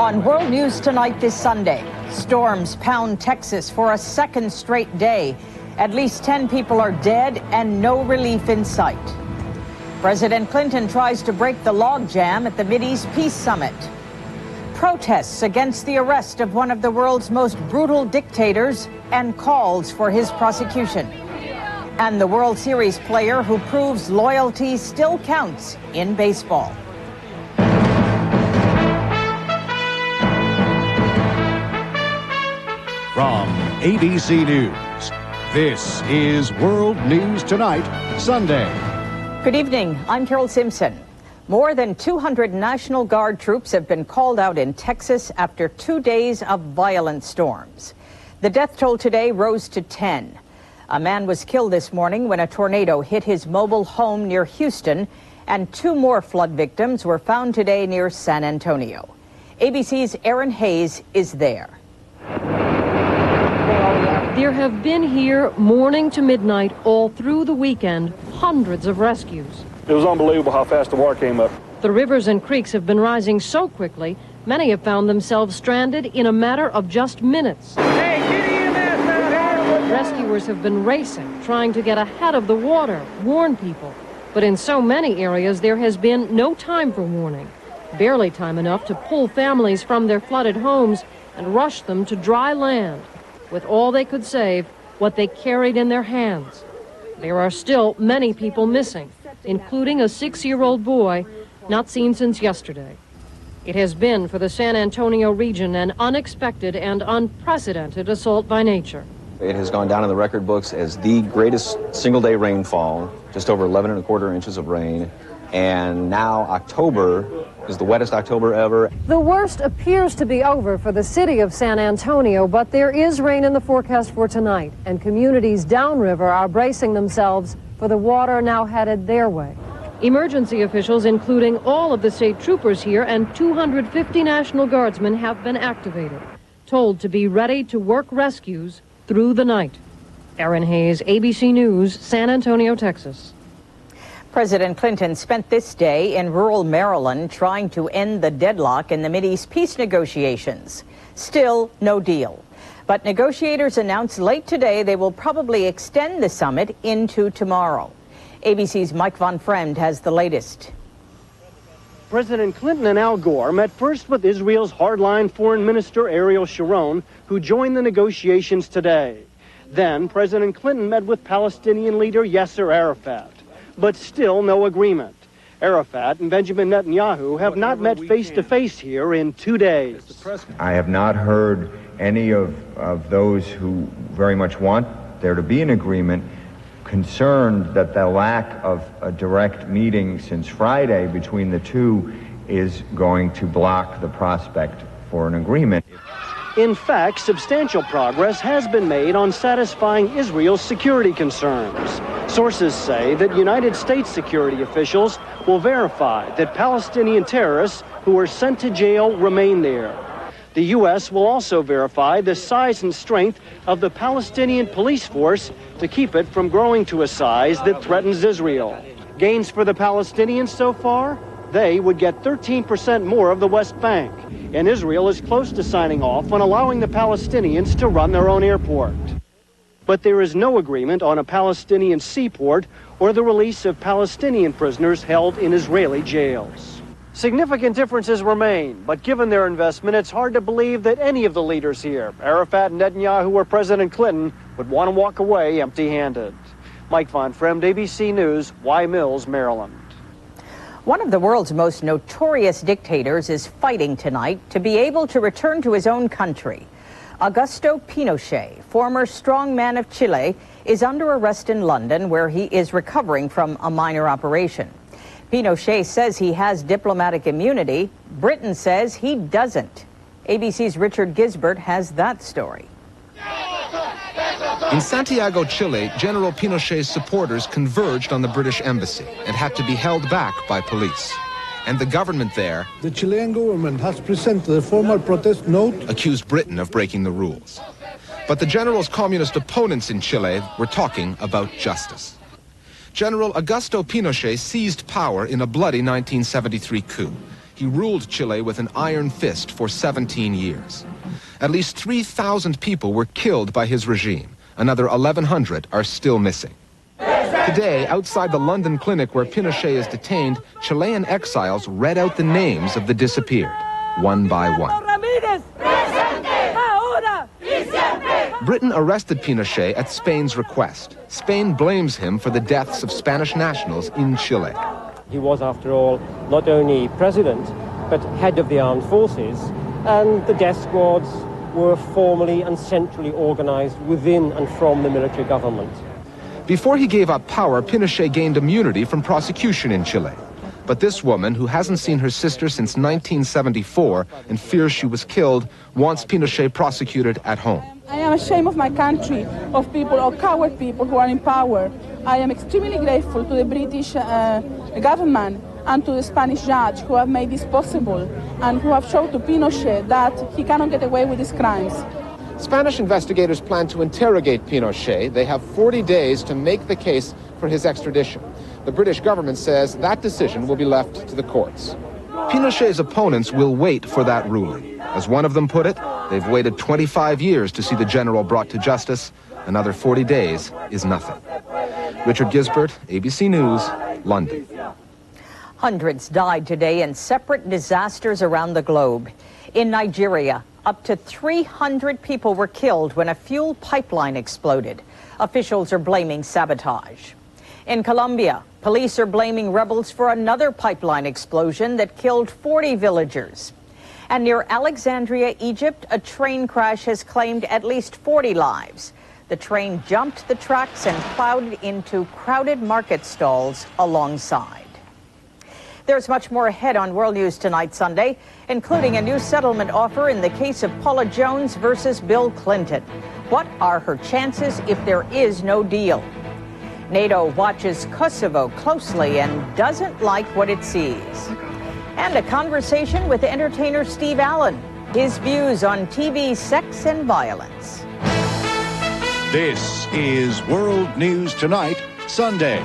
On World News Tonight this Sunday, storms pound Texas for a second straight day. At least 10 people are dead and no relief in sight. President Clinton tries to break the logjam at the Mideast Peace Summit. Protests against the arrest of one of the world's most brutal dictators and calls for his prosecution. And the World Series player who proves loyalty still counts in baseball. From ABC News, this is World News Tonight, Sunday. Good evening. I'm Carol Simpson. More than 200 National Guard troops have been called out in Texas after 2 days of violent storms. The death toll today rose to 10. A man was killed this morning when a tornado hit his mobile home near Houston, and 2 more flood victims were found today near San Antonio. ABC's Erin Hayes is there. There have been here morning to midnight all through the weekend, hundreds of rescues. It was unbelievable how fast the water came up. The rivers and creeks have been rising so quickly, many have found themselves stranded in a matter of just minutes. Hey, get EMS out here! Rescuers have been racing, trying to get ahead of the water, warn people. But in so many areas, there has been no time for warning. Barely time enough to pull families from their flooded homes and rush them to dry land, with all they could save, what they carried in their hands. There are still many people missing, including a 6-year-old boy not seen since yesterday. It has been for the San Antonio region an unexpected and unprecedented assault by nature. It has gone down in the record books as the greatest single-day rainfall, just over 11¼ inches of rain. And now October is the wettest October ever. The worst appears to be over for the city of San Antonio, but there is rain in the forecast for tonight, and communities downriver are bracing themselves for the water now headed their way. Emergency officials, including all of the state troopers here and 250 National Guardsmen, have been activated, told to be ready to work rescues through the night. Erin Hayes, ABC News, San Antonio, Texas. President Clinton spent this day in rural Maryland trying to end the deadlock in the Mideast peace negotiations. Still no deal. But negotiators announced late today they will probably extend the summit into tomorrow. ABC's Mike Von Fremd has the latest. President Clinton and Al Gore met first with Israel's hardline Foreign Minister Ariel Sharon, who joined the negotiations today. Then President Clinton met with Palestinian leader Yasser Arafat. But still no agreement. Arafat and Benjamin Netanyahu have not met face-to-face here in 2 days. I have not heard any of those who very much want there to be an agreement concerned that the lack of a direct meeting since Friday between the two is going to block the prospect for an agreement. In fact, substantial progress has been made on satisfying Israel's security concerns. Sources say that United States security officials will verify that Palestinian terrorists who were sent to jail remain there. The U.S. will also verify the size and strength of the Palestinian police force to keep it from growing to a size that threatens Israel. Gains for the Palestinians so far? They would get 13% more of the West Bank. And Israel is close to signing off on allowing the Palestinians to run their own airport. But there is no agreement on a Palestinian seaport or the release of Palestinian prisoners held in Israeli jails. Significant differences remain, but given their investment, it's hard to believe that any of the leaders here, Arafat, Netanyahu, or President Clinton, would want to walk away empty-handed. Mike Von Fremd, ABC News, Y Mills, Maryland. One of the world's most notorious dictators is fighting tonight to be able to return to his own country. Augusto Pinochet, former strongman of Chile, is under arrest in London, where he is recovering from a minor operation. Pinochet says he has diplomatic immunity. Britain says he doesn't. ABC's Richard Gisbert has that story. In Santiago, Chile, General Pinochet's supporters converged on the British embassy and had to be held back by police. And the government there, the Chilean government has presented a formal protest note, accused Britain of breaking the rules. But the general's communist opponents in Chile were talking about justice. General Augusto Pinochet seized power in a bloody 1973 coup. He He ruled Chile with an iron fist for 17 years. At least 3,000 people were killed by his regime. Another 1,100 are still missing. Today, outside the London clinic where Pinochet is detained, Chilean exiles read out the names of the disappeared, one by one. Britain arrested Pinochet at Spain's request. Spain blames him for the deaths of Spanish nationals in Chile. He was, after all, not only president, but head of the armed forces, and the death squads were formally and centrally organized within and from the military government. Before he gave up power, Pinochet gained immunity from prosecution in Chile. But this woman, who hasn't seen her sister since 1974 and fears she was killed, wants Pinochet prosecuted at home. I am ashamed of my country, of people, of coward people who are in power. I am extremely grateful to the British government and to the Spanish judge who have made this possible and who have shown to Pinochet that he cannot get away with his crimes. Spanish investigators plan to interrogate Pinochet. They have 40 days to make the case for his extradition. The British government says that decision will be left to the courts. Pinochet's opponents will wait for that ruling. As one of them put it, they've waited 25 years to see the general brought to justice. Another 40 days is nothing. Richard Gisbert, ABC News, London. Hundreds died today in separate disasters around the globe. In Nigeria, up to 300 people were killed when a fuel pipeline exploded. Officials are blaming sabotage. In Colombia, police are blaming rebels for another pipeline explosion that killed 40 villagers. And near Alexandria, Egypt, a train crash has claimed at least 40 lives. The train jumped the tracks and plowed into crowded market stalls alongside. There's much more ahead on World News Tonight Sunday, including a new settlement offer in the case of Paula Jones versus Bill Clinton. What are her chances if there is no deal? NATO watches Kosovo closely and doesn't like what it sees. And a conversation with entertainer Steve Allen, his views on TV sex and violence. This is World News Tonight, Sunday.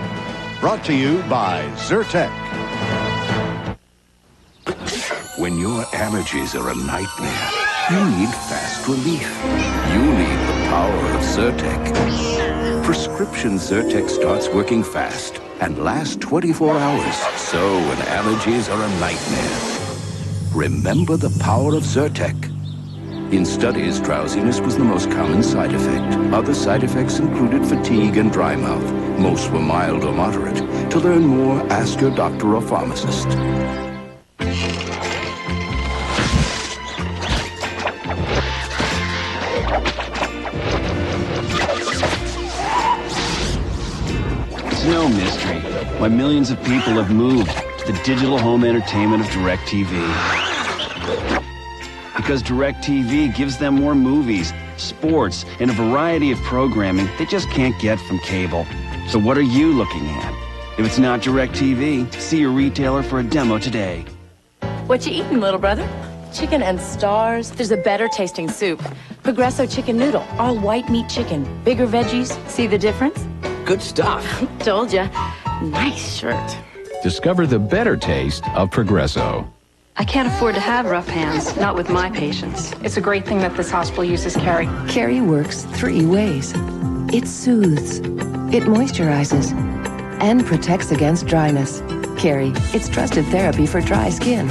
Brought to you by Zyrtec. When your allergies are a nightmare, you need fast relief. You need the power of Zyrtec. Prescription Zyrtec starts working fast and lasts 24 hours. So when allergies are a nightmare, remember the power of Zyrtec. In studies, drowsiness was the most common side effect. Other side effects included fatigue and dry mouth. Most were mild or moderate. To learn more, ask your doctor or pharmacist. It's no mystery why millions of people have moved to the digital home entertainment of DirecTV. Because DirecTV gives them more movies, sports, and a variety of programming they just can't get from cable. So what are you looking at? If it's not DirecTV, see your retailer for a demo today. What you eating, little brother? Chicken and stars. There's a better tasting soup. Progresso chicken noodle, all white meat chicken, bigger veggies. See the difference? Good stuff. Told ya. Nice shirt. Discover the better taste of Progresso. I can't afford to have rough hands, not with my patients. It's a great thing that this hospital uses Carrie. Carrie works 3 ways. It soothes, it moisturizes, and protects against dryness. Carrie, it's trusted therapy for dry skin.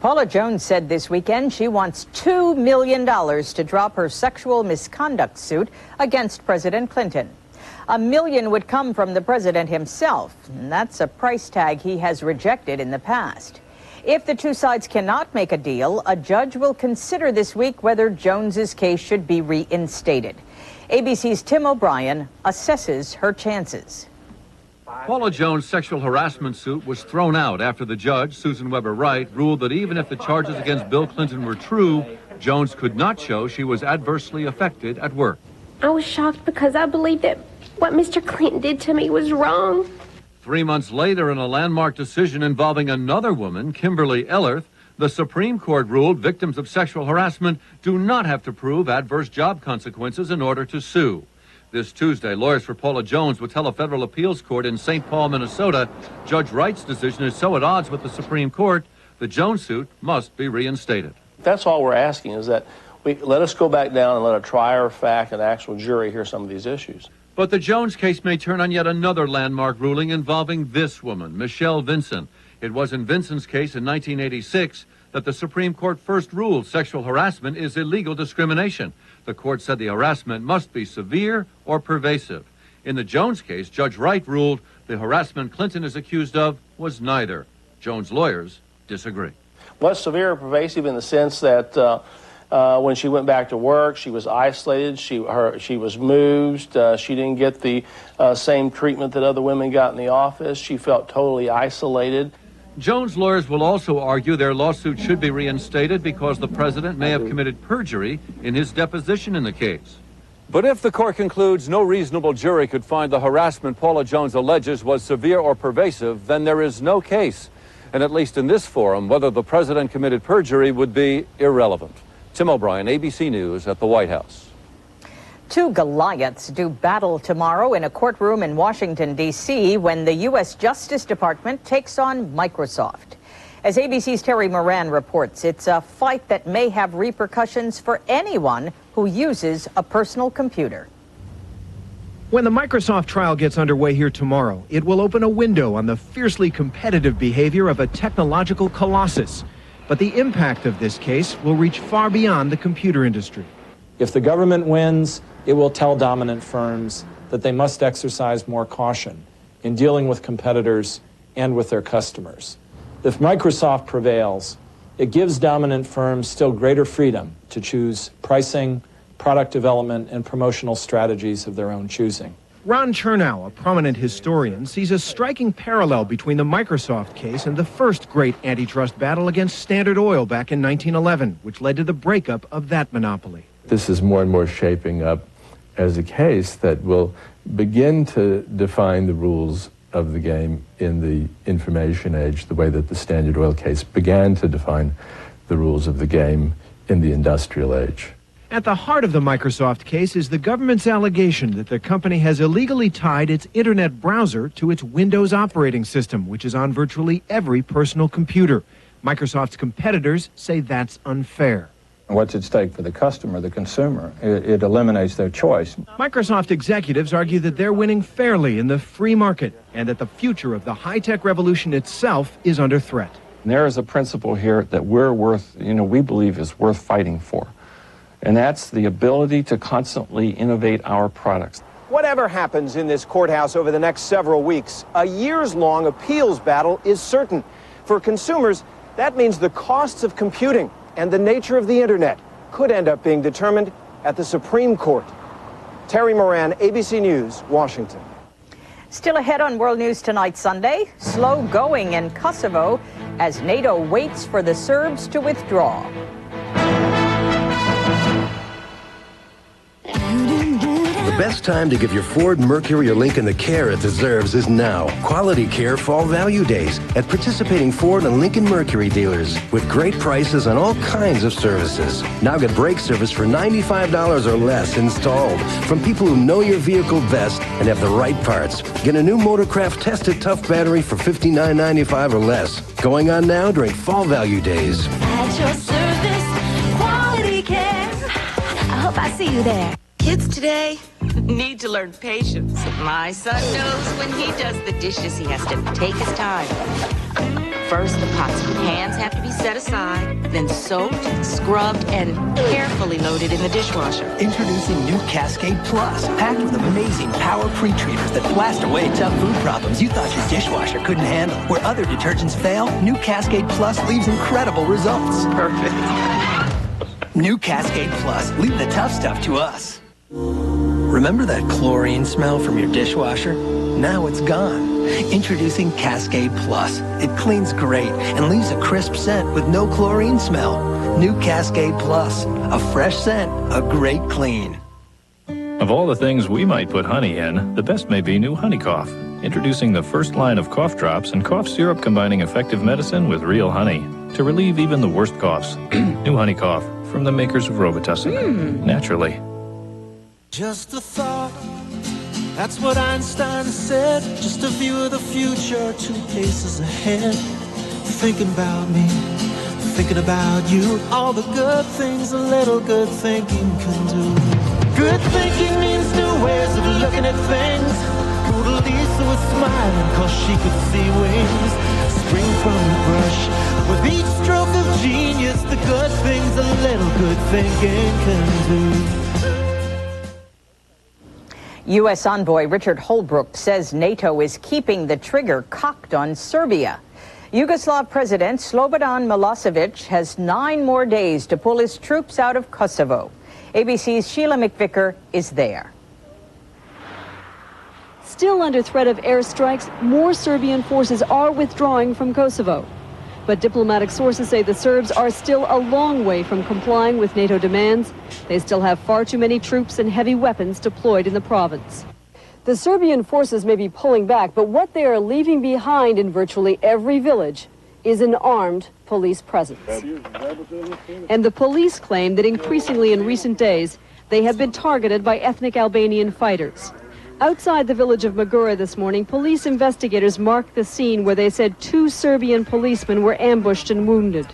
Paula Jones said this weekend she wants $2 million to drop her sexual misconduct suit against President Clinton. $1 million would come from the president himself, and that's a price tag he has rejected in the past. If the two sides cannot make a deal, a judge will consider this week whether Jones's case should be reinstated. ABC's Tim O'Brien assesses her chances. Paula Jones' sexual harassment suit was thrown out after the judge, Susan Weber Wright, ruled that even if the charges against Bill Clinton were true, Jones could not show she was adversely affected at work. I was shocked because I believed that what Mr. Clinton did to me was wrong. 3 months later, in a landmark decision involving another woman, Kimberly Ellerth, the Supreme Court ruled victims of sexual harassment do not have to prove adverse job consequences in order to sue. This Tuesday, lawyers for Paula Jones will tell a federal appeals court in St. Paul, Minnesota, Judge Wright's decision is so at odds with the Supreme Court, the Jones suit must be reinstated. That's all we're asking, is that let us go back down and let a trier of fact and actual jury hear some of these issues. But the Jones case may turn on yet another landmark ruling involving this woman, Michelle Vincent. It was in Vincent's case in 1986 that the Supreme Court first ruled sexual harassment is illegal discrimination. The court said the harassment must be severe or pervasive. In the Jones case, Judge Wright ruled the harassment Clinton is accused of was neither. Jones' lawyers disagree. Was severe or pervasive in the sense that when she went back to work, she was isolated, she was moved, she didn't get the same treatment that other women got in the office, she felt totally isolated. Jones' lawyers will also argue their lawsuit should be reinstated because the president may have committed perjury in his deposition in the case. But if the court concludes no reasonable jury could find the harassment Paula Jones alleges was severe or pervasive, then there is no case. And at least in this forum, whether the president committed perjury would be irrelevant. Tim O'Brien, ABC News at the White House. Two Goliaths do battle tomorrow in a courtroom in Washington, D.C. when the U.S. Justice Department takes on Microsoft. As ABC's Terry Moran reports, it's a fight that may have repercussions for anyone who uses a personal computer. When the Microsoft trial gets underway here tomorrow, it will open a window on the fiercely competitive behavior of a technological colossus. But the impact of this case will reach far beyond the computer industry. If the government wins, it will tell dominant firms that they must exercise more caution in dealing with competitors and with their customers. If Microsoft prevails, it gives dominant firms still greater freedom to choose pricing, product development, and promotional strategies of their own choosing. Ron Chernow, a prominent historian, sees a striking parallel between the Microsoft case and the first great antitrust battle against Standard Oil back in 1911, which led to the breakup of that monopoly. This is more and more shaping up as a case that will begin to define the rules of the game in the information age, the way that the Standard Oil case began to define the rules of the game in the industrial age. At the heart of the Microsoft case is the government's allegation that the company has illegally tied its internet browser to its Windows operating system, which is on virtually every personal computer. Microsoft's competitors say that's unfair. What's at stake for the customer, the consumer? It eliminates their choice. Microsoft executives argue that they're winning fairly in the free market and that the future of the high-tech revolution itself is under threat. There is a principle here that we believe is worth fighting for. And that's the ability to constantly innovate our products. Whatever happens in this courthouse over the next several weeks, a years-long appeals battle is certain. For consumers, that means the costs of computing and the nature of the internet could end up being determined at the Supreme Court. Terry Moran, ABC News, Washington. Still ahead on World News Tonight Sunday, slow going in Kosovo as NATO waits for the Serbs to withdraw. The best time to give your Ford, Mercury, or Lincoln the care it deserves is now. Quality Care Fall Value Days at participating Ford and Lincoln Mercury dealers with great prices on all kinds of services. Now get brake service for $95 or less installed from people who know your vehicle best and have the right parts. Get a new Motorcraft Tested Tough battery for $59.95 or less. Going on now during Fall Value Days. At your service, Quality Care. I hope I see you there. Kids today need to learn patience. My son knows when he does the dishes, he has to take his time. First, the pots and pans have to be set aside, then soaked, scrubbed, and carefully loaded in the dishwasher. Introducing new Cascade Plus, packed with amazing power pre-treaters that blast away tough food problems you thought your dishwasher couldn't handle. Where other detergents fail, new Cascade Plus leaves incredible results. Perfect. New Cascade Plus, leave the tough stuff to us. Remember that chlorine smell from your dishwasher? Now it's gone. Introducing Cascade Plus. It cleans great and leaves a crisp scent with no chlorine smell. New Cascade Plus. A fresh scent, a great clean. Of all the things we might put honey in, the best may be new Honey Cough. Introducing the first line of cough drops and cough syrup combining effective medicine with real honey to relieve even the worst coughs. New Honey Cough from the makers of Robitussin. Naturally. Just a thought, that's what Einstein said. Just a view of the future, 2 paces ahead. Thinking about me, thinking about you, all the good things a little good thinking can do. Good thinking means new ways of looking at things. Little Lisa was smiling cause she could see wings spring from the brush. With each stroke of genius, the good things a little good thinking can do. U.S. envoy Richard Holbrooke says NATO is keeping the trigger cocked on Serbia. Yugoslav President Slobodan Milosevic has 9 more days to pull his troops out of Kosovo. ABC's Sheila McVicker is there. Still under threat of airstrikes, more Serbian forces are withdrawing from Kosovo. But diplomatic sources say the Serbs are still a long way from complying with NATO demands. They still have far too many troops and heavy weapons deployed in the province. The Serbian forces may be pulling back, but what they are leaving behind in virtually every village is an armed police presence. And the police claim that increasingly in recent days, they have been targeted by ethnic Albanian fighters. Outside the village of Magura this morning, police investigators marked the scene where they said 2 Serbian policemen were ambushed and wounded.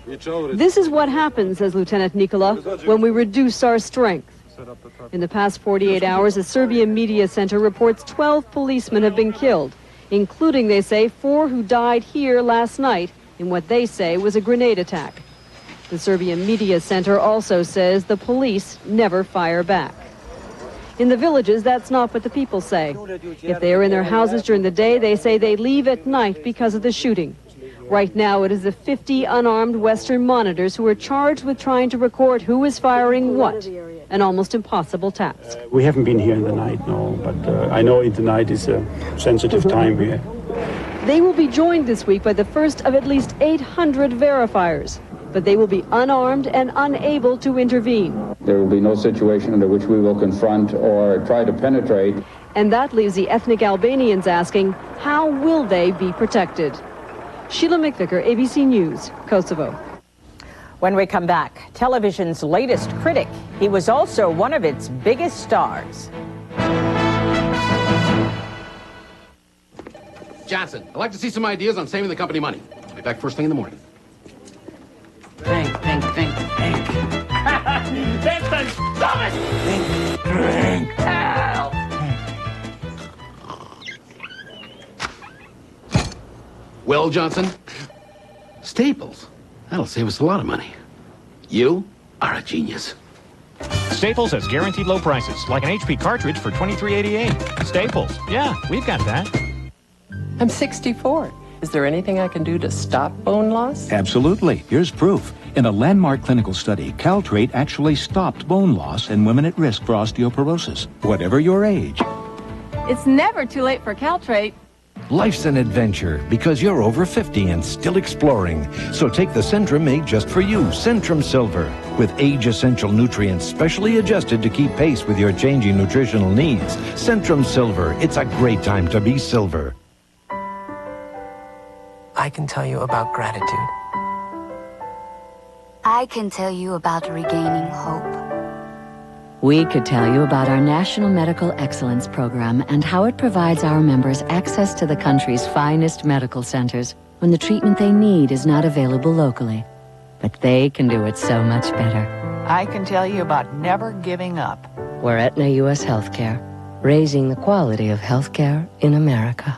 This is what happens, says Lieutenant Nikola, when we reduce our strength. In the past 48 hours, a Serbian media center reports 12 policemen have been killed, including, they say, 4 who died here last night in what they say was a grenade attack. The Serbian media center also says the police never fire back. In the villages, that's not what the people say. If they are in their houses during the day, they say they leave at night because of the shooting. Right now, it is the 50 unarmed Western monitors who are charged with trying to record who is firing what, an almost impossible task. We haven't been here in the night, no, but I know in the night is a sensitive time here. They will be joined this week by the first of at least 800 verifiers, but they will be unarmed and unable to intervene. There will be no situation under which we will confront or try to penetrate. And that leaves the ethnic Albanians asking, how will they be protected? Sheila McVicker, ABC News, Kosovo. When we come back, television's latest critic. He was also one of its biggest stars. Johnson, I'd like to see some ideas on saving the company money. I'll be back first thing in the morning. Think. That's the dumbest! Think. Help! Well, Johnson, Staples. That'll save us a lot of money. You are a genius. Staples has guaranteed low prices, like an HP cartridge for $23.88. Staples, yeah, we've got that. I'm 64. Is there anything I can do to stop bone loss? Absolutely. Here's proof. In a landmark clinical study, Caltrate actually stopped bone loss in women at risk for osteoporosis, whatever your age. It's never too late for Caltrate. Life's an adventure because you're over 50 and still exploring. So take the Centrum made just for you, Centrum Silver, with age-essential nutrients specially adjusted to keep pace with your changing nutritional needs. Centrum Silver, it's a great time to be silver. I can tell you about gratitude. I can tell you about regaining hope. We could tell you about our National Medical Excellence Program and how it provides our members access to the country's finest medical centers when the treatment they need is not available locally. But they can do it so much better. I can tell you about never giving up. We're Aetna U.S. Healthcare, raising the quality of healthcare in America.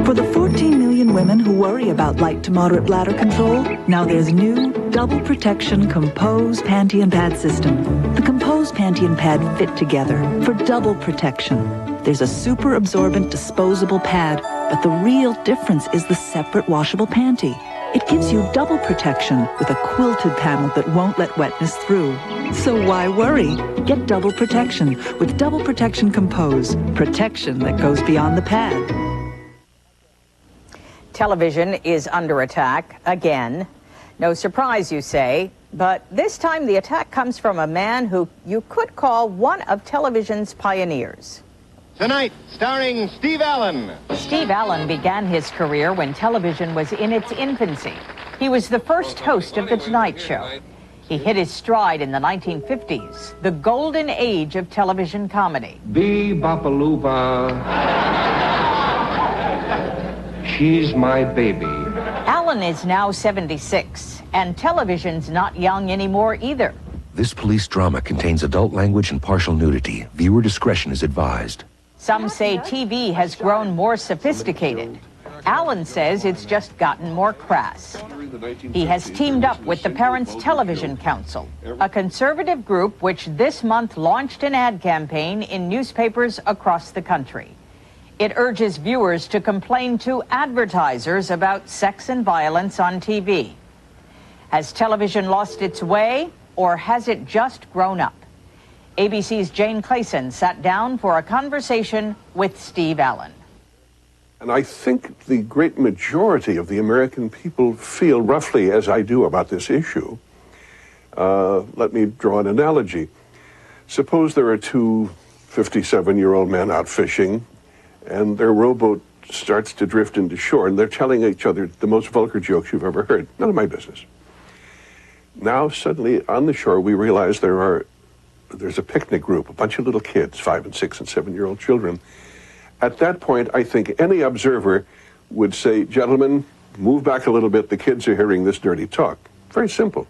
For the 14 million women who worry about light to moderate bladder control, now there's new Double Protection Compose Panty and Pad system. The Compose Panty and Pad fit together for double protection. There's a super absorbent disposable pad, but the real difference is the separate washable panty. It gives you double protection with a quilted panel that won't let wetness through. So why worry? Get double protection with Double Protection Compose. Protection that goes beyond the pad. Television is under attack again. No surprise, you say, but this time the attack comes from a man who you could call one of television's pioneers. Tonight, starring Steve Allen. Steve Allen began his career when television was in its infancy. He was the first host of The Tonight Show. He hit his stride in the 1950s, the golden age of television comedy. Bee-bop-a-loo-ba. She's my baby. Allen is now 76, and television's not young anymore either. This police drama contains adult language and partial nudity. Viewer discretion is advised. Some say TV has grown more sophisticated. Allen says it's just gotten more crass. He has teamed up with the Parents Television Council, a conservative group which this month launched an ad campaign in newspapers across the country. It urges viewers to complain to advertisers about sex and violence on TV. Has television lost its way, or has it just grown up? ABC's Jane Clayson sat down for a conversation with Steve Allen. And I think the great majority of the American people feel roughly as I do about this issue. Let me draw an analogy. Suppose there are two 57-year-old men out fishing, and their rowboat starts to drift into shore, and they're telling each other the most vulgar jokes you've ever heard. None of my business. Now, suddenly, on the shore, we realize there's a picnic group, a bunch of little kids, 5 and 6 and 7-year-old children. At that point, I think any observer would say, gentlemen, move back a little bit. The kids are hearing this dirty talk. Very simple.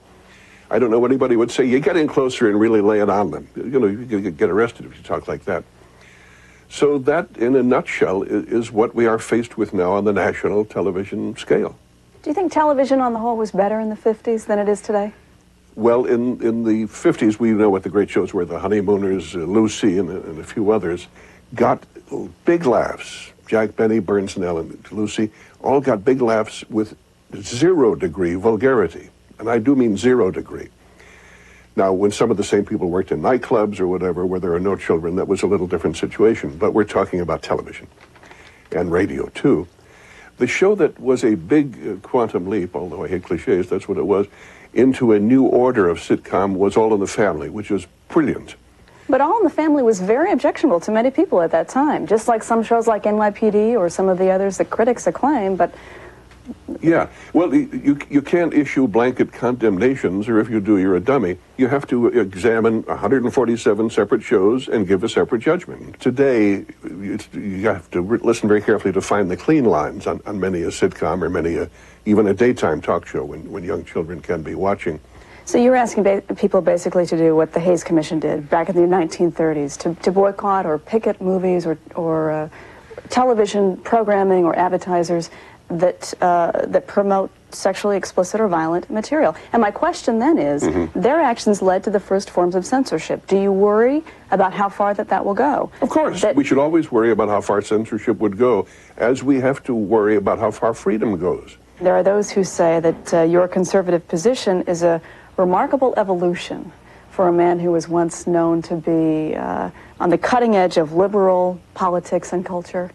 I don't know anybody would say, you get in closer and really lay it on them. You know, you get arrested if you talk like that. So that, in a nutshell, is what we are faced with now on the national television scale. Do you think television on the whole was better in the 50s than it is today? Well, in the 50s, we know what the great shows were. The Honeymooners, Lucy, and a few others got big laughs. Jack Benny, Burns Snell, and Lucy all got big laughs with 0-degree vulgarity. And I do mean 0 degree. Now, when some of the same people worked in nightclubs or whatever, where there are no children, that was a little different situation. But we're talking about television and radio, too. The show that was a big quantum leap, although I hate cliches, that's what it was, into a new order of sitcom was All in the Family, which was brilliant. But All in the Family was very objectionable to many people at that time, just like some shows like NYPD or some of the others that critics acclaim, but... Yeah, well, you can't issue blanket condemnations, or if you do, you're a dummy. You have to examine 147 separate shows and give a separate judgment. Today, you have to listen very carefully to find the clean lines on many a sitcom or even a daytime talk show when young children can be watching. So you're asking people basically to do what the Hays Commission did back in the 1930s, to boycott or picket movies or television programming or advertisers that promote sexually explicit or violent material. And my question then is, their actions led to the first forms of censorship. Do you worry about how far that will go? Of course. We should always worry about how far censorship would go, as we have to worry about how far freedom goes. There are those who say that your conservative position is a remarkable evolution for a man who was once known to be on the cutting edge of liberal politics and culture.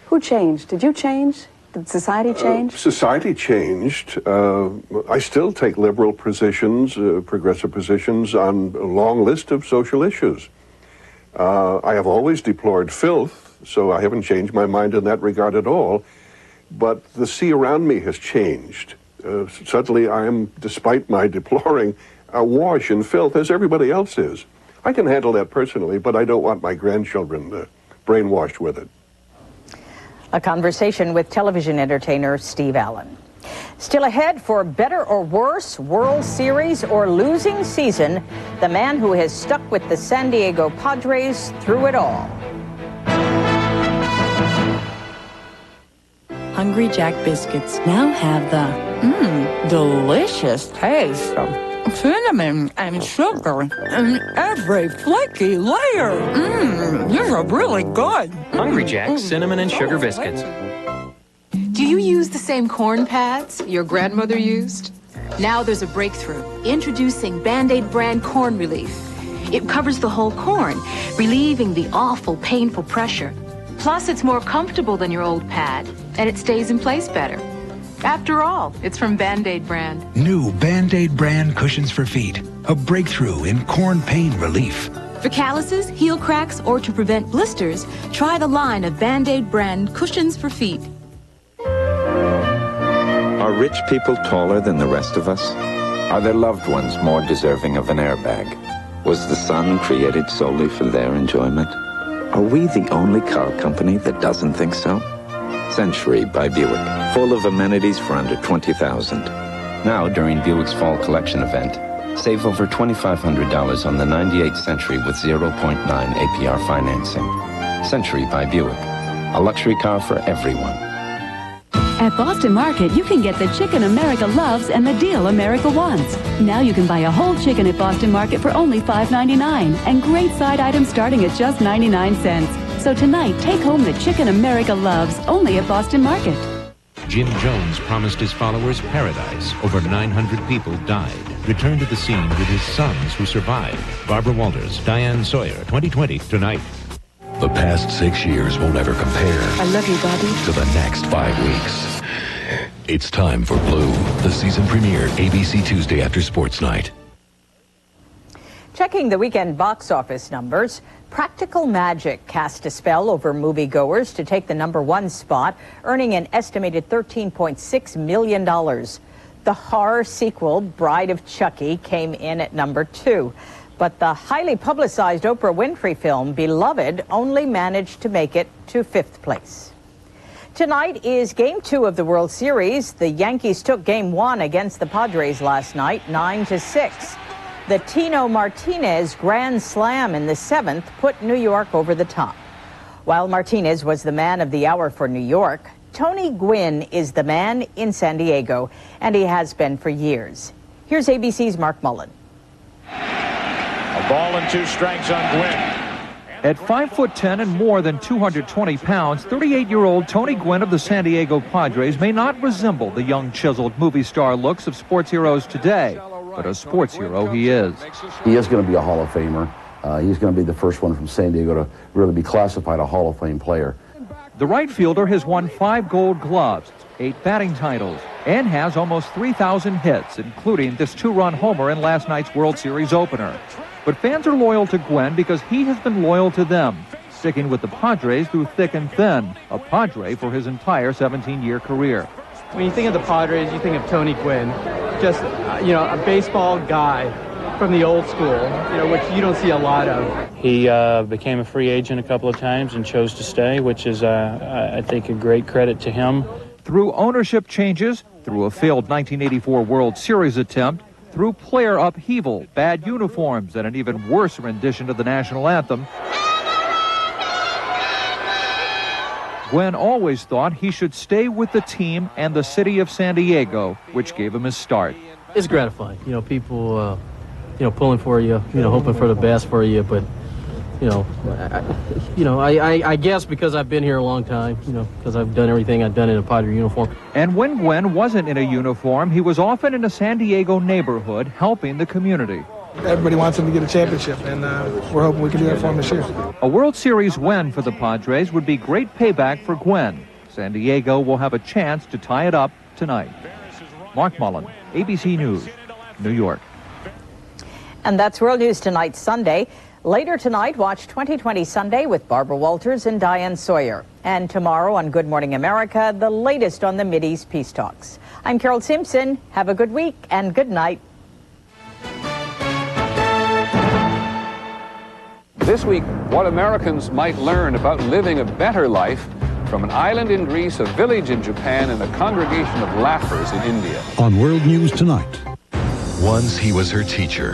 Who changed? Did you change? Did society change? Society changed. I still take liberal positions, progressive positions on a long list of social issues. I have always deplored filth, so I haven't changed my mind in that regard at all. But the sea around me has changed. Suddenly I am, despite my deploring, awash in filth as everybody else is. I can handle that personally, but I don't want my grandchildren brainwashed with it. A conversation with television entertainer Steve Allen. Still ahead, for better or worse, World Series or losing season, the man who has stuck with the San Diego Padres through it all. Hungry Jack biscuits now have the delicious taste of cinnamon and sugar in every flaky layer. These are really good. Hungry Jack cinnamon and sugar biscuits. Do you use the same corn pads your grandmother used? Now there's a breakthrough. Introducing Band-Aid brand Corn Relief. It covers the whole corn, relieving the awful, painful pressure. Plus, it's more comfortable than your old pad, and it stays in place better. After all, it's from Band-Aid brand. New Band-Aid brand cushions for feet. A breakthrough in corn pain relief. For calluses, heel cracks, or to prevent blisters, try the line of Band-Aid brand cushions for feet. Are rich people taller than the rest of us? Are their loved ones more deserving of an airbag? Was the sun created solely for their enjoyment? Are we the only car company that doesn't think so? Century by Buick, full of amenities for under $20,000. Now, during Buick's Fall Collection event, save over $2,500 on the 98 Century with 0.9 APR financing. Century by Buick, a luxury car for everyone. At Boston Market, you can get the chicken America loves and the deal America wants. Now you can buy a whole chicken at Boston Market for only $5.99 and great side items starting at just 99 cents. So tonight, take home the chicken America loves only at Boston Market. Jim Jones promised his followers paradise. Over 900 people died. Returned to the scene with his sons who survived. Barbara Walters, Diane Sawyer, 2020, tonight. The past 6 years will never compare. I love you, Bobby. To the next 5 weeks. It's time for Blue, the season premiere, ABC Tuesday after Sports Night. Checking the weekend box office numbers, Practical Magic cast a spell over moviegoers to take the #1 spot, earning an estimated $13.6 million. The horror sequel, Bride of Chucky, came in at #2. But the highly publicized Oprah Winfrey film, Beloved, only managed to make it to 5th place. Tonight is Game 2 of the World Series. The Yankees took Game 1 against the Padres last night, 9-6. The Tino Martinez grand slam in the 7th put New York over the top. While Martinez was the man of the hour for New York, Tony Gwynn is the man in San Diego, and he has been for years. Here's ABC's Mark Mullen. A ball and 2 strikes on Gwynn. At 5'10" and more than 220 pounds, 38-year-old Tony Gwynn of the San Diego Padres may not resemble the young, chiseled movie star looks of sports heroes today, but a sports hero he is. He is going to be a Hall of Famer. He's going to be the first one from San Diego to really be classified a Hall of Fame player. The right fielder has won 5 Gold Gloves, 8 batting titles, and has almost 3,000 hits, including this 2-run homer in last night's World Series opener. But fans are loyal to Gwynn because he has been loyal to them, sticking with the Padres through thick and thin, a Padre for his entire 17-year career. When you think of the Padres, you think of Tony Gwynn, just, a baseball guy from the old school, which you don't see a lot of. He became a free agent a couple of times and chose to stay, which is, I think, a great credit to him. Through ownership changes, through a failed 1984 World Series attempt, through player upheaval, bad uniforms, and an even worse rendition of the national anthem, Gwynn always thought he should stay with the team and the city of San Diego, which gave him his start. It's gratifying, people, pulling for you, hoping for the best for you, but, I guess because I've been here a long time, because I've done everything I've done in a Padre uniform. And when Gwynn wasn't in a uniform, he was often in a San Diego neighborhood helping the community. Everybody wants him to get a championship, and we're hoping we can do that for him this year. A World Series win for the Padres would be great payback for Gwynn. San Diego will have a chance to tie it up tonight. Mark Mullen, ABC News, New York. And that's World News Tonight, Sunday. Later tonight, watch 2020 Sunday with Barbara Walters and Diane Sawyer. And tomorrow on Good Morning America, the latest on the Mideast peace talks. I'm Carol Simpson. Have a good week and good night. This week, what Americans might learn about living a better life from an island in Greece, a village in Japan, and a congregation of laughers in India. On World News Tonight. Once he was her teacher.